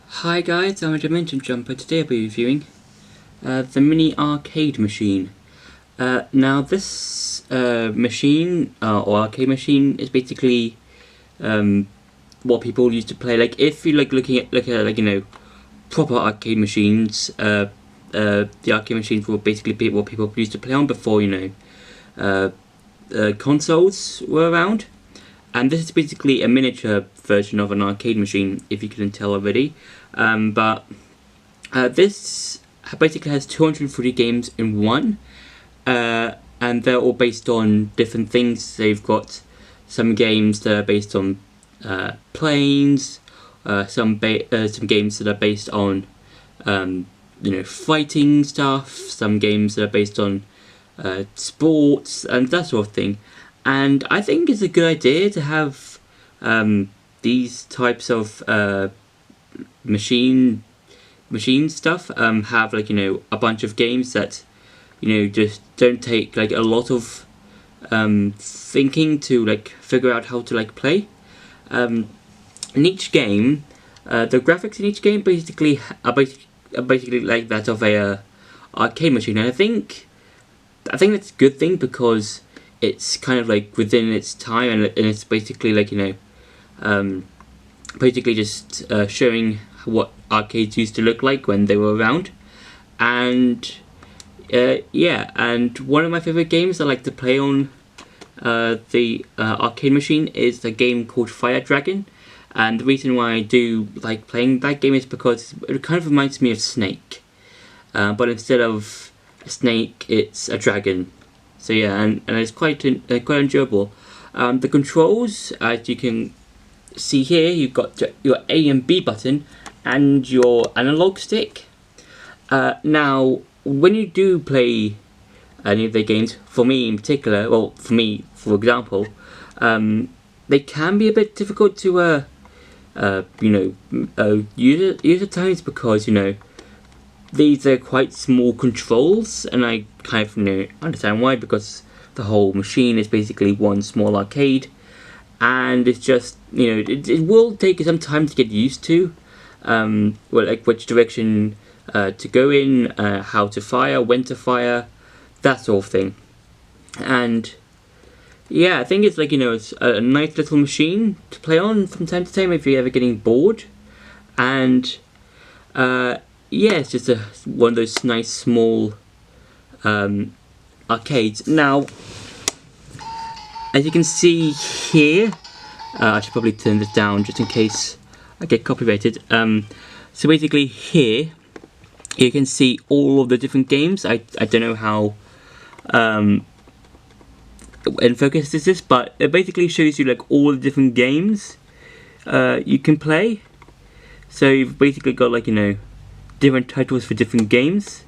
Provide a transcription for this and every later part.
Hi guys, I'm a Dimension Jumper. Today I'll be reviewing the Mini Arcade Machine. Now this machine, or arcade machine, is basically what people used to play. Like if you looking at proper arcade machines, the arcade machines were basically what people used to play on before consoles were around. And this is basically a miniature version of an arcade machine, if you couldn't tell already. But this basically has 240 games in one, and they're all based on different things. They've got some games that are based on planes, some games that are based on fighting stuff, some games that are based on sports and that sort of thing. And I think it's a good idea to have these types of machine stuff have a bunch of games that just don't take a lot of thinking to figure out how to play. In each game, the graphics in each game basically are basically like that of a arcade machine, and I think that's a good thing because it's kind of within its time, and it's basically basically just showing what arcades used to look like when they were around. And yeah, and one of my favorite games I like to play on the arcade machine is a game called Fire Dragon. And the reason why I do like playing that game is because it kind of reminds me of Snake, but instead of a snake, it's a dragon. So yeah, and it's quite enjoyable. The controls, as you can see here, you've got your A and B button and your analog stick. Now, when you do play any of their games, for me in particular, well, for example, they can be a bit difficult to use at times because these are quite small controls, and I kind of understand why, because the whole machine is basically one small arcade, and it's just it will take some time to get used to which direction to go in, how to fire, when to fire, that sort of thing. And yeah, I think it's it's a nice little machine to play on from time to time if you're ever getting bored. And yeah, it's just one of those nice small arcades. Now, as you can see here, I should probably turn this down just in case I get copyrighted. So basically here, you can see all of the different games. I don't know how in focus is this, but it basically shows you all the different games you can play. So you've basically got different titles for different games.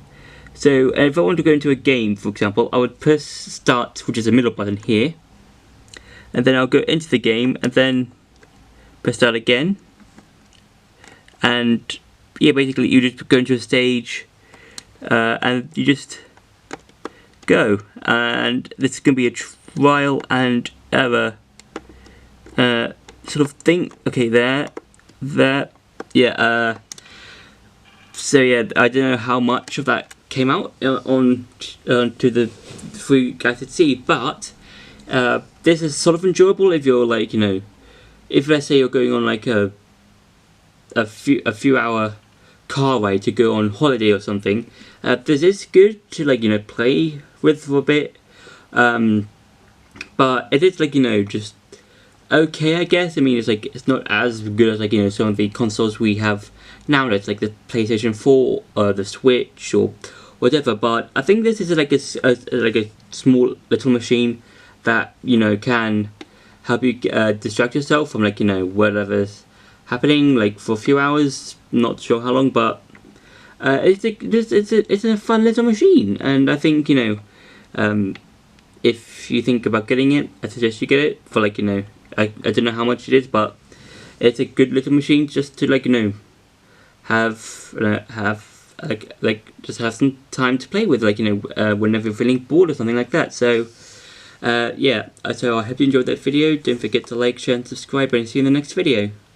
So if I want to go into a game, for example, I would press start, which is the middle button here, and then I'll go into the game and then press start again. And yeah, basically you just go into a stage and you just go, and this is going to be a trial and error sort of thing. Okay, there, yeah. So yeah, I don't know how much of that came out on to the for you guys to see, but this is sort of enjoyable if you're if let's say you're going on a few hour car ride to go on holiday or something. This is good to play with for a bit, but it is just okay, I guess. I mean, it's not as good as some of the consoles we have nowadays, like the PlayStation 4 or the Switch or whatever. But I think this is a small little machine that can help you distract yourself from whatever's happening for a few hours. Not sure how long, but it's a fun little machine, and I think if you think about getting it, I suggest you get it for I don't know how much it is, but it's a good little machine just to have just have some time to play with whenever you're feeling bored or something like that. So yeah, so I hope you enjoyed that video. Don't forget to like, share and subscribe, and see you in the next video.